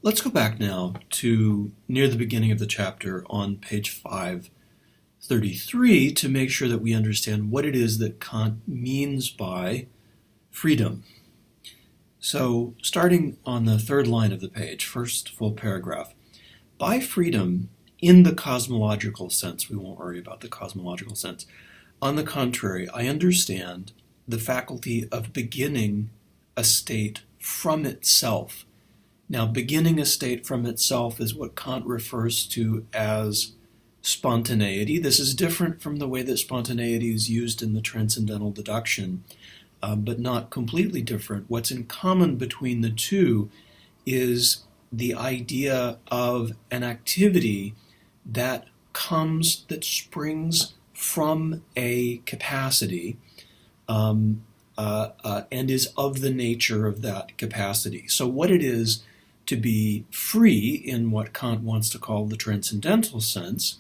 Let's go back now to near the beginning of the chapter on page 533 to make sure that we understand what it is that Kant means by freedom. So, starting on the third line of the page, first full paragraph. By freedom, in the cosmological sense, we won't worry about the cosmological sense. On the contrary, I understand the faculty of beginning a state from itself. Now, beginning a state from itself is what Kant refers to as spontaneity. This is different from the way that spontaneity is used in the transcendental deduction, but not completely different. What's in common between the two is the idea of an activity that springs from a capacity and is of the nature of that capacity. So what it is to be free in what Kant wants to call the transcendental sense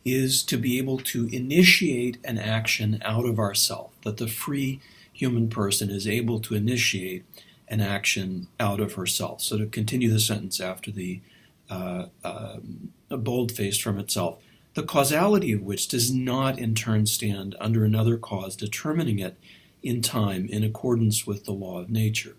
is to be able to initiate an action out of ourself, that the free human person is able to initiate an action out of herself. So to continue the sentence after the bold-faced from itself, the causality of which does not in turn stand under another cause determining it in time in accordance with the law of nature.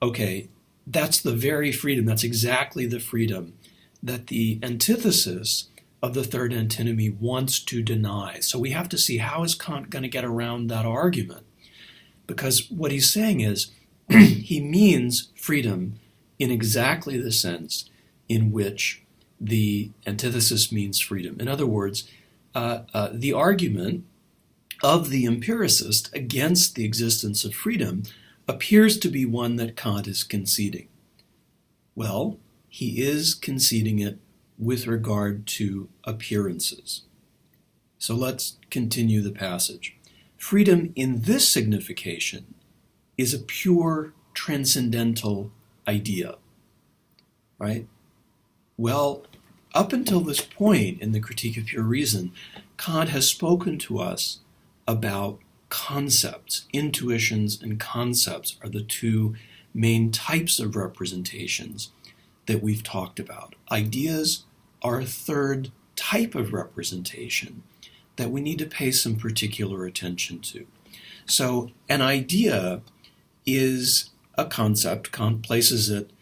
Okay, that's the very freedom, that's exactly the freedom that the antithesis of the third antinomy wants to deny. So we have to see, how is Kant going to get around that argument? Because what he's saying is, he means freedom in exactly the sense in which the antithesis means freedom. In other words, the argument of the empiricist against the existence of freedom appears to be one that Kant is conceding. Well, he is conceding it with regard to appearances. So let's continue the passage. Freedom in this signification is a pure transcendental idea, right? Well, up until this point in the Critique of Pure Reason, Kant has spoken to us about concepts. Intuitions and concepts are the two main types of representations that we've talked about. Ideas are a third type of representation that we need to pay some particular attention to. So an idea is a concept. Kant places it,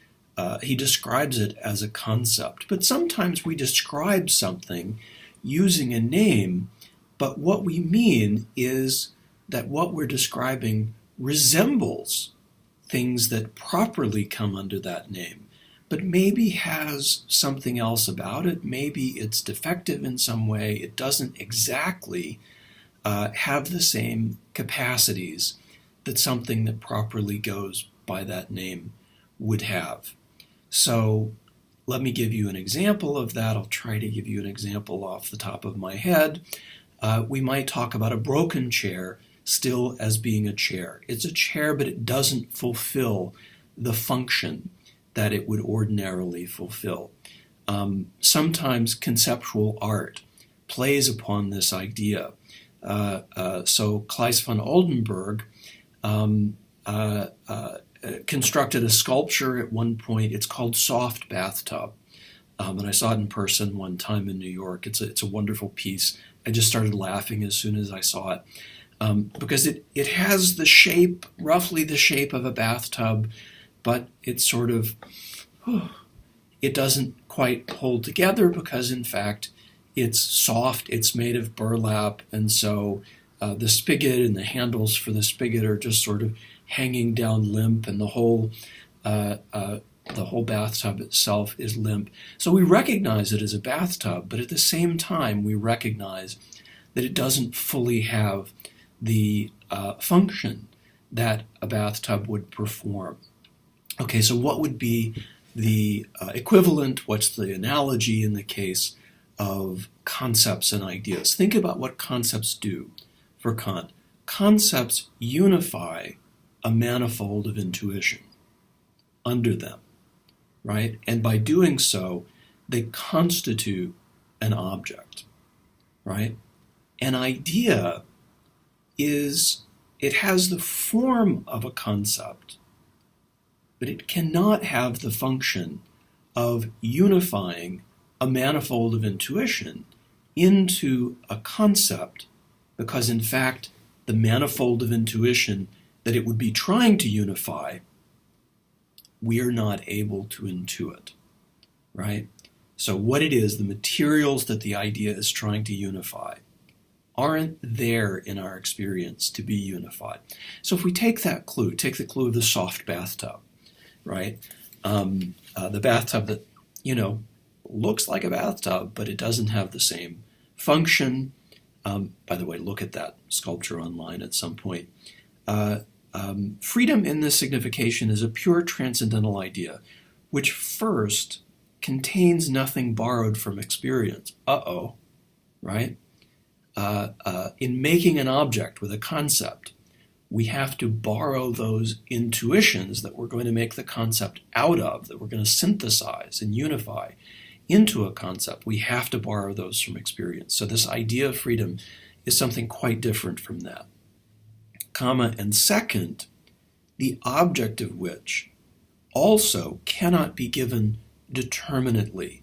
he describes it as a concept. But sometimes we describe something using a name, but what we mean is that what we're describing resembles things that properly come under that name, but maybe has something else about it. Maybe it's defective in some way. It doesn't exactly have the same capacities that something that properly goes by that name would have. So let me give you an example of that. I'll try to give you an example off the top of my head. We might talk about a broken chair still as being a chair. It's a chair, but it doesn't fulfill the function that it would ordinarily fulfill. Sometimes conceptual art plays upon this idea. So Claes van Oldenburg constructed a sculpture at one point. It's called Soft Bathtub. And I saw it in person one time in New York. It's a wonderful piece. I just started laughing as soon as I saw it. Because it has the shape, roughly the shape of a bathtub, but it's sort of, it doesn't quite hold together because in fact it's soft, it's made of burlap, and so the spigot and the handles for the spigot are just sort of hanging down limp, and the whole bathtub itself is limp. So we recognize it as a bathtub, but at the same time we recognize that it doesn't fully have the function that a bathtub would perform. Okay, so what would be the equivalent? What's the analogy in the case of concepts and ideas? Think about what concepts do for Kant. Concepts unify a manifold of intuition under them, right? And by doing so, they constitute an object, right? An idea it has the form of a concept, but it cannot have the function of unifying a manifold of intuition into a concept, because in fact the manifold of intuition that it would be trying to unify, we are not able to intuit, right? So what it is, the materials that the idea is trying to unify, aren't there in our experience to be unified. So if we take that clue, take the clue of the soft bathtub, right? The bathtub that, looks like a bathtub, but it doesn't have the same function. By the way, look at that sculpture online at some point. Freedom in this signification is a pure transcendental idea, which first contains nothing borrowed from experience. Right? In making an object with a concept, we have to borrow those intuitions that we're going to make the concept out of, that we're going to synthesize and unify into a concept. We have to borrow those from experience. So this idea of freedom is something quite different from that. And second, the object of which also cannot be given determinately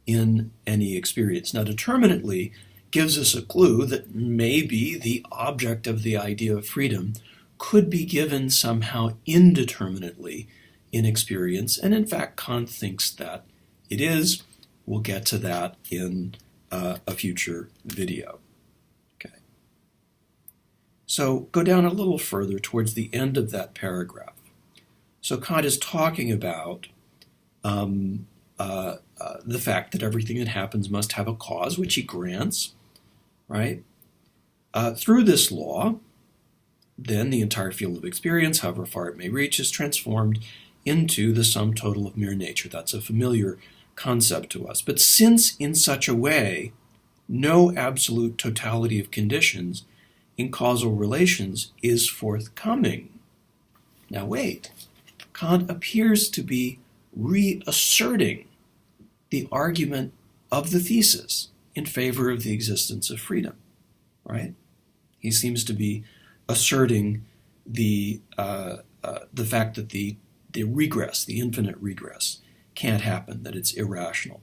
in any experience. Now, determinately gives us a clue that maybe the object of the idea of freedom could be given somehow indeterminately in experience, and in fact Kant thinks that it is. We'll get to that in a future video. Okay. So go down a little further towards the end of that paragraph. So Kant is talking about the fact that everything that happens must have a cause, which he grants, right? Through this law, then the entire field of experience, however far it may reach, is transformed into the sum total of mere nature. That's a familiar concept to us. But since in such a way no absolute totality of conditions in causal relations is forthcoming. Now wait, Kant appears to be reasserting the argument of the thesis in favor of the existence of freedom, right? He seems to be asserting the fact that the regress, the infinite regress, can't happen, that it's irrational.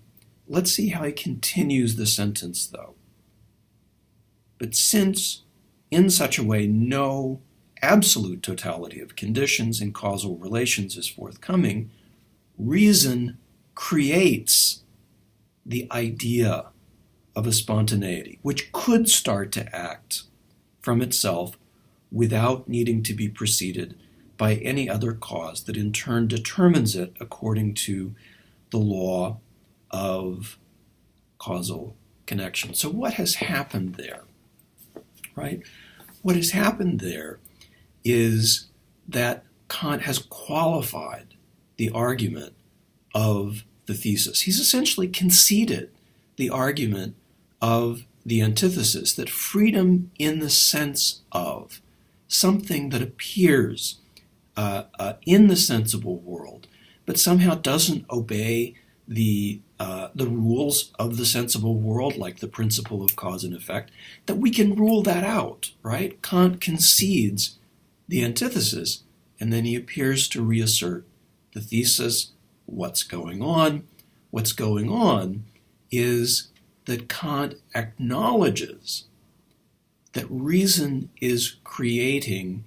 Let's see how he continues the sentence, though. But since, in such a way, no absolute totality of conditions in causal relations is forthcoming, reason creates the idea of a spontaneity, which could start to act from itself without needing to be preceded by any other cause that in turn determines it according to the law of causal connection. So what has happened there, right? What has happened there is that Kant has qualified the argument of the thesis. He's essentially conceded the argument of the antithesis, that freedom in the sense of something that appears in the sensible world, but somehow doesn't obey the rules of the sensible world, like the principle of cause and effect, that we can rule that out, right? Kant concedes the antithesis, and then he appears to reassert the thesis. What's going on? What's going on is that Kant acknowledges that reason is creating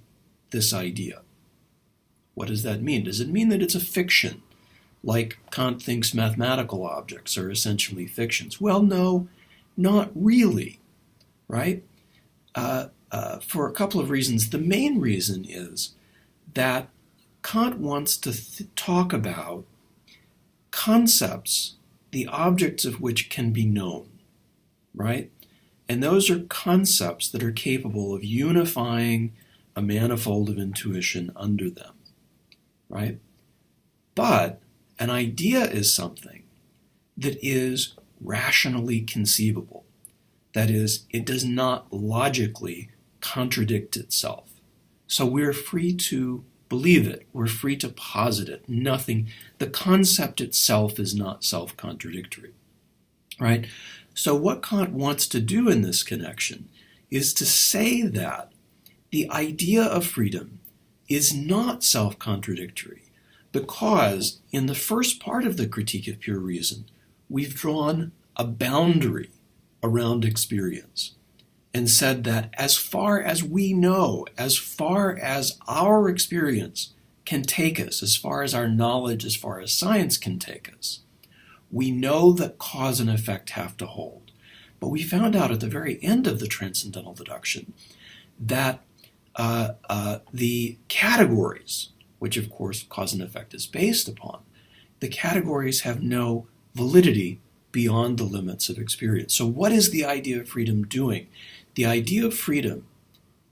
this idea. What does that mean? Does it mean that it's a fiction, like Kant thinks mathematical objects are essentially fictions? Well, no, not really, right? For a couple of reasons. The main reason is that Kant wants to talk about concepts, the objects of which can be known, right? And those are concepts that are capable of unifying a manifold of intuition under them, right? But an idea is something that is rationally conceivable. That is, it does not logically contradict itself. So we're free to believe it. We're free to posit it. Nothing, the concept itself is not self-contradictory, right? So what Kant wants to do in this connection is to say that the idea of freedom is not self-contradictory, Because in the first part of the Critique of Pure Reason, we've drawn a boundary around experience and said that as far as we know, as far as our experience can take us, as far as our knowledge, as far as science can take us, we know that cause and effect have to hold. But we found out at the very end of the transcendental deduction that the categories, which of course cause and effect is based upon, the categories have no validity beyond the limits of experience. So what is the idea of freedom doing? The idea of freedom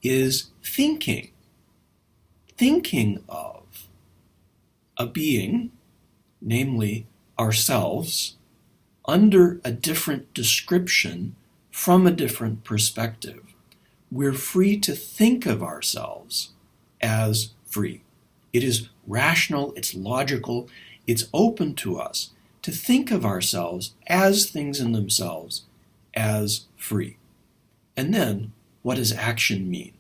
is thinking of a being, namely ourselves, under a different description from a different perspective. We're free to think of ourselves as free. It is rational, it's logical, it's open to us to think of ourselves as things in themselves, as free. And then, what does action mean,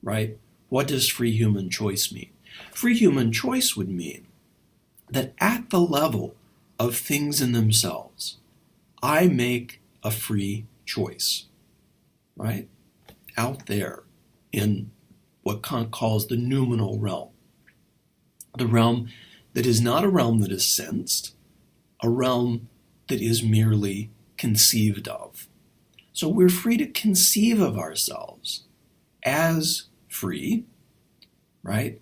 right? What does free human choice mean? Free human choice would mean that at the level of things in themselves, I make a free choice, right? Out there in what Kant calls the noumenal realm. The realm that is not a realm that is sensed, a realm that is merely conceived of. So we're free to conceive of ourselves as free, right?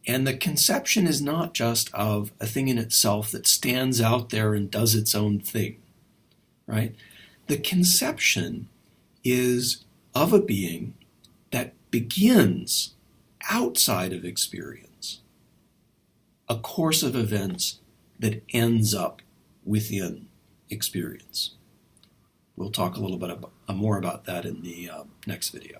And the conception is not just of a thing in itself that stands out there and does its own thing, right? The conception is of a being that begins outside of experience, a course of events that ends up within experience. We'll talk a little bit more about that in the next video.